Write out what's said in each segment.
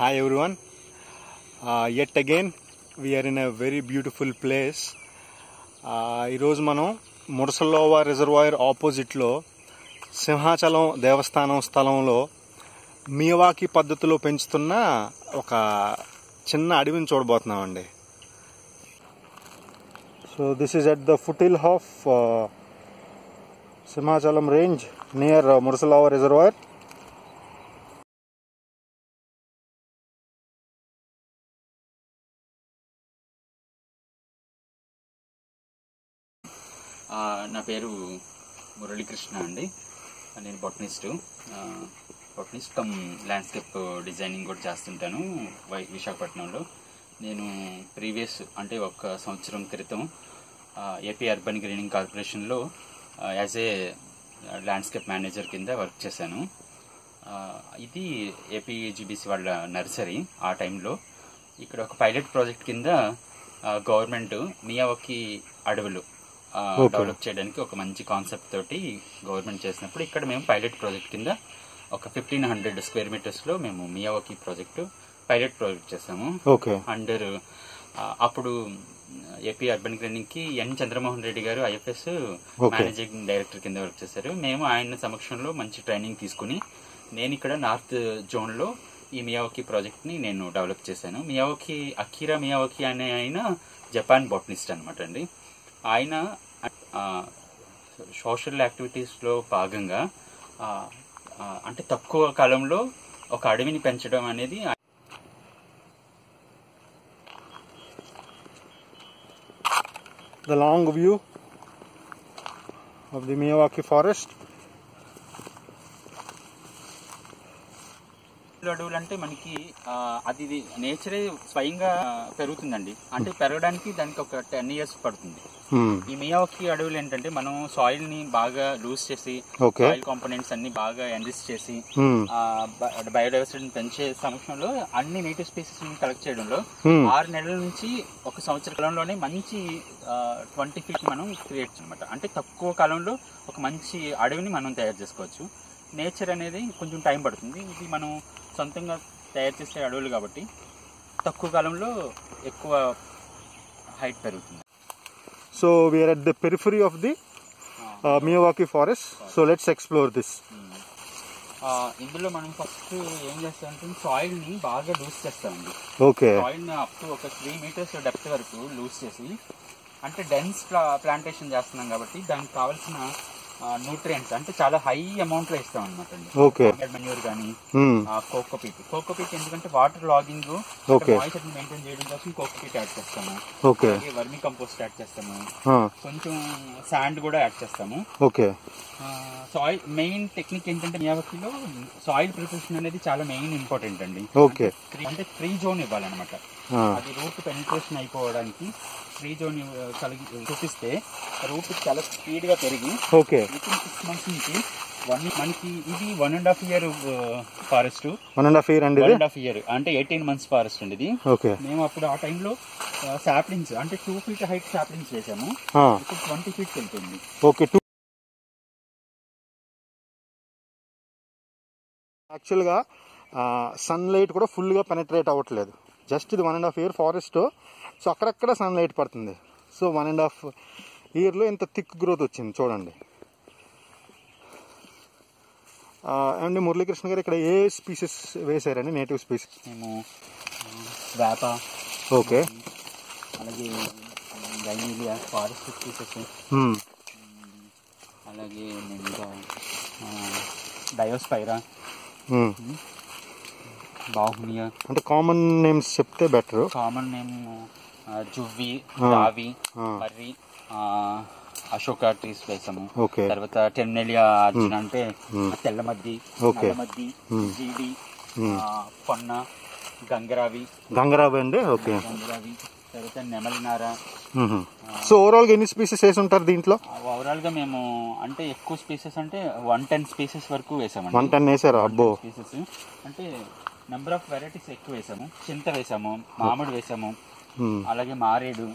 Hi everyone. Yet again we are in a very beautiful place. ఈరోజు మనం మురసలోవా reservoir ఆపోజిట్లో సింహాచలం దేవస్థానం స్థలంలో మియావాకి పద్ధతిలో పెంచుతున్న ఒక చిన్న అడవిని చూడబోతున్నామండి. So this is at the foothill of Simhachalam range near Mudasarlova reservoir. నా పేరు మురళీకృష్ణ అండి. నేను బొటనిస్ట్ కమ్ ల్యాండ్స్కేప్ డిజైనింగ్ కూడా చేస్తుంటాను విశాఖపట్నంలో. నేను ప్రీవియస్ అంటే ఒక సంవత్సరం క్రితం ఏపీ అర్బన్ గ్రీనింగ్ కార్పొరేషన్లో యాజ్ ఏ ల్యాండ్స్కేప్ మేనేజర్ కింద వర్క్ చేశాను. ఇది ఏపీజీబీసీ వాళ్ళ నర్సరీ. ఆ టైంలో ఇక్కడ ఒక పైలట్ ప్రాజెక్ట్ కింద గవర్నమెంట్ మియావాకి అడవులు డెవలప్ చేయడానికి ఒక మంచి కాన్సెప్ట్ తోటి గవర్నమెంట్ చేసినప్పుడు ఇక్కడ మేము పైలట్ ప్రాజెక్ట్ కింద ఒక 1500 స్క్వేర్ మీటర్స్ లో మేము మియావాకి ప్రాజెక్టు పైలట్ ప్రాజెక్ట్ చేసాము. అండర్ అప్పుడు ఏపీ అర్బన్ గ్రీనింగ్ కి ఎన్ చంద్రమోహన్ రెడ్డి గారు ఐఎఫ్ఎస్ మేనేజింగ్ డైరెక్టర్ కింద వర్క్ చేశారు. మేము ఆయన సమక్షంలో మంచి ట్రైనింగ్ తీసుకుని నేను ఇక్కడ నార్త్ జోన్ లో ఈ మియావాకి ప్రాజెక్ట్ ని నేను డెవలప్ చేశాను. మియావాకి అకీరా మియావాకి అనే ఆయన జపాన్ బొటనిస్ట్ అనమాట అండి. ఆయన సోషల్ యాక్టివిటీస్ లో భాగంగా అంటే తక్కువ కాలంలో ఒక అడవిని పెంచడం అనేది the long view of the Miyawaki forest. అడవులు అంటే మనకి అది నేచరే స్వయంగా పెరుగుతుందండి. అంటే పెరగడానికి దానికి ఒక 10 years పడుతుంది. ఈ మియావాకి అడవులు ఏంటంటే మనం సాయిల్ ని బాగా లూజ్ చేసి సాయిల్ కాంపోనెంట్స్ అన్ని బాగా ఎన్రిచ్ చేసి బయోడైవర్సిటీని పెంచే సమయంలో అన్ని నేటివ్ స్పీసీస్ ని కలెక్ట్ చేయడంలో 6 నెలల నుంచి ఒక సంవత్సర కాలంలోనే మంచి 20 feet మనం క్రియేట్ అనమాట. అంటే తక్కువ కాలంలో ఒక మంచి అడవిని మనం తయారు చేసుకోవచ్చు. నేచర్ అనేది కొంచెం టైం పడుతుంది. ఇది మనం సొంతంగా తయారు చేసే అడవులు కాబట్టి తక్కువ కాలంలో ఎక్కువ హైట్ పెరుగుతుంది. So we are at the periphery of the Miyawaki forest. So let's explore this. ఇందులో మనం ఫస్ట్ ఏం చేస్తామంటే సాయిల్ ని బాగా లూజ్ చేస్తామండి. సాయిల్ ని అప్ టు ఒక 3 meters డెప్త్ వరకు లూజ్ చేసి, అంటే డెన్స్ ప్లాంటేషన్ చేస్తున్నాం కాబట్టి దానికి కావాల్సిన న్యూట్రియంట్స్ అంటే చాలా హై అమౌంట్ లో ఇస్తాం అనమాట అండి. మెన్యూర్ కానీ కోకోపీట్ ఎందుకంటే వాటర్ లాగింగ్ మాయిశ్చర్ ని మెయింటైన్ చేయడం కోసం కోకోపీట్ యాడ్ చేస్తాము. వర్మి కంపోస్ట్ యాడ్ చేస్తాము. కొంచెం శాండ్ కూడా యాడ్ చేస్తాము. సాయిల్ మెయిన్ టెక్నిక్ ఏంటంటే మియావాకిలో సాయిల్ ప్రిపరేషన్ అనేది చాలా మెయిన్ ఇంపార్టెంట్ అండి. అంటే ఫ్రీ జోన్ ఇవ్వాలన్నమాట. అది రూట్ పెనిట్రేషన్ అయిపోవడానికి ఫ్రీ జోన్ చూపిస్తే రూట్ చాలా స్పీడ్ గా పెరిగి వితిన్ 6 months నుంచి మనకి ఇది 1.5 year ఫారెస్ట్. 1.5 year అంటే 18 months ఫారెస్ట్ అండి ఇది. మేము అప్పుడు ఆ టైంలో సాప్లింగ్స్ అంటే 2 feet హైట్ సాప్లింగ్స్ వేసాము. ఇప్పుడు 20 feet వెళ్తుంది. యాక్చువల్ గా సన్ లైట్ కూడా ఫుల్ గా పెనట్రేట్ అవ్వట్లేదు. జస్ట్ ఇది 1.5 year ఫారెస్ట్. సో అక్కడక్కడ సన్ లైట్ పడుతుంది. సో 1.5 year లో ఇంత థిక్ గ్రోత్ వచ్చింది చూడండి. అండ్ మురళీకృష్ణ గారు ఇక్కడ ఏ స్పీసెస్ వేసారండి? నేటివ్ స్పీసెస్ మేము వేప, అలాగే గైనీలియా ఫారెస్ట్ స్పీసెస్, అలాగే మేము ఇంకా డయోస్పైరా, బాహునియా. అంటే కామన్ నేమ్స్ చెప్తే బెటర్. కామన్ నేమ్ జువ్వి, రావి, మర్రి, అశోక ట్రీస్ వేసాము. తర్వాత టెర్మినేలియా అర్జున అంటే తెల్లమద్ది, నల్లమద్ది, జీడి, పొన్న, గంగరావి అండి. గంగరావి, తర్వాత నెమలినార. సో ఓవరాల్ గా ఎన్ని స్పీసెస్ వేసి ఉంటారు దీంట్లో? ఓవరాల్ గా మేము అంటే ఎక్కువ స్పీసెస్ అంటే 110 species వరకు వేసామండి. 110 వేసారా? అబ్బో. స్పీసెస్ అంటే నెంబర్ ఆఫ్ వెరైటీస్ ఎక్కువ వేసాము. చింత వేసాము, మామిడి వేసాము, అలాగే మారేడు.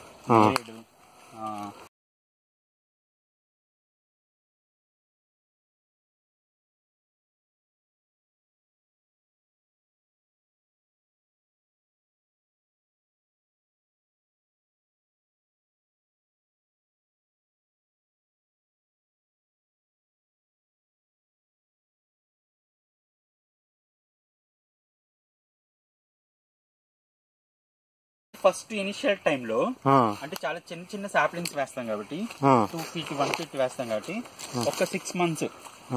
ఫస్ట్ ఇనిషియల్ టైంలో ఆ, అంటే చాలా చిన్న చిన్న సాప్లింగ్స్ వేస్తాం కాబట్టి ఆ, 2 feet 1 feet వేస్తాం కాబట్టి ఒక 6 months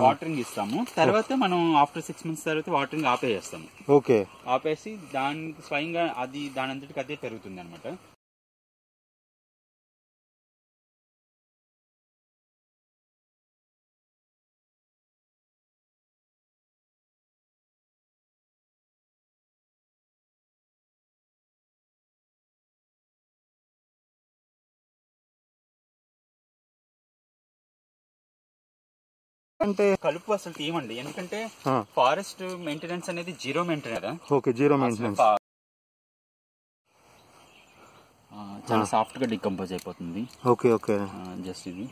వాటరింగ్ ఇస్తాము. తర్వాత మనం ఆఫ్టర్ 6 months తర్వాత వాటరింగ్ ఆపేస్తాము. ఓకే. ఆపేసి దానికి స్వయంగా అది దాని అంతటికి అదే పెరుగుతుంది అనమాట. అంటే కలుపు అసలు తీయమండి, ఎందుకంటే ఆ, ఫారెస్ట్ మెయింటెనెన్స్ అనేది జీరో మెయింటెనెన్స్ కదా. Okay, zero maintenance. చాలా సాఫ్ట్ గా డికంపోజ్ అయిపోతుంది. ఓకే, ఓకే, జస్ట్ ఇది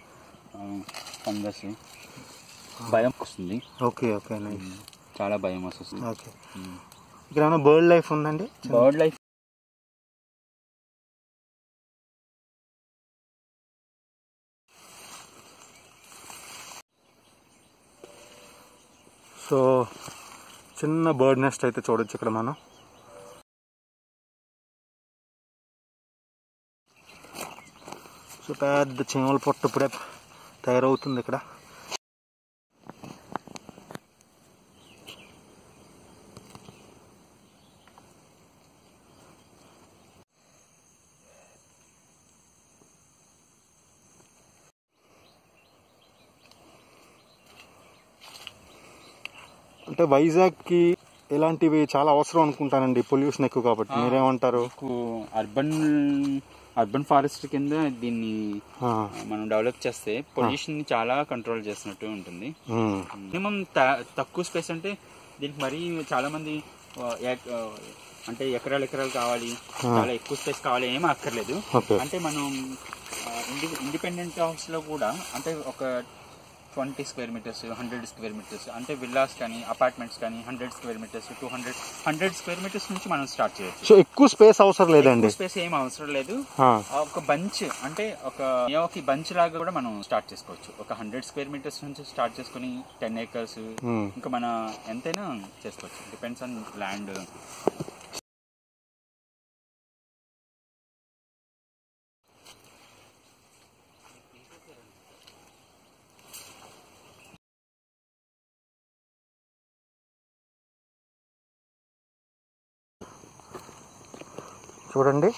ఫంగస్ భయం వస్తుంది. Okay, okay, nice. చాలా భయం వస్తుంది. ఓకే. ఇక్కడ ఏమైనా బర్డ్ లైఫ్ ఉందండి? బర్డ్ లైఫ్ సో చిన్న బర్డ్ నెస్ట్ అయితే చూడొచ్చు ఇక్కడ మనం. సో పెద్ద చీమల పొట్టు ఇప్పుడే తయారవుతుంది ఇక్కడ. అంటే వైజాగ్కి ఇలాంటివి చాలా అవసరం అనుకుంటానండి, పొల్యూషన్ ఎక్కువ కాబట్టి. మీరేమంటారు? అర్బన్ ఫారెస్ట్ కింద దీన్ని మనం డెవలప్ చేస్తే పొల్యూషన్ ని చాలా కంట్రోల్ చేసినట్టు ఉంటుంది. మినిమం తక్కువ స్పేస్ అంటే దీనికి మరీ చాలా మంది అంటే ఎకరాలు కావాలి, చాలా ఎక్కువ స్పేస్ కావాలి, ఏమీ అక్కర్లేదు. అంటే మనం ఇండిపెండెంట్ హౌస్ లో కూడా అంటే ఒక 20 square meters 100 square meters అంటే విల్లాస్ కానీ అపార్ట్మెంట్స్ కానీ 100 square meters 100 square meters నుంచి మనం స్టార్ట్ చేయొచ్చు. సో ఎక్కువ స్పేస్ అవసరం లేదండి. స్పేస్ ఏం అవసరం లేదు. ఒక బంచ్ అంటే ఒక బంచ్ లాగా కూడా మనం స్టార్ట్ చేసుకోవచ్చు. ఒక 100 square meters నుంచి స్టార్ట్ చేసుకుని 10 acres ఇంకా మన ఎంతైనా చేసుకోవచ్చు. Depends on land. చూడండి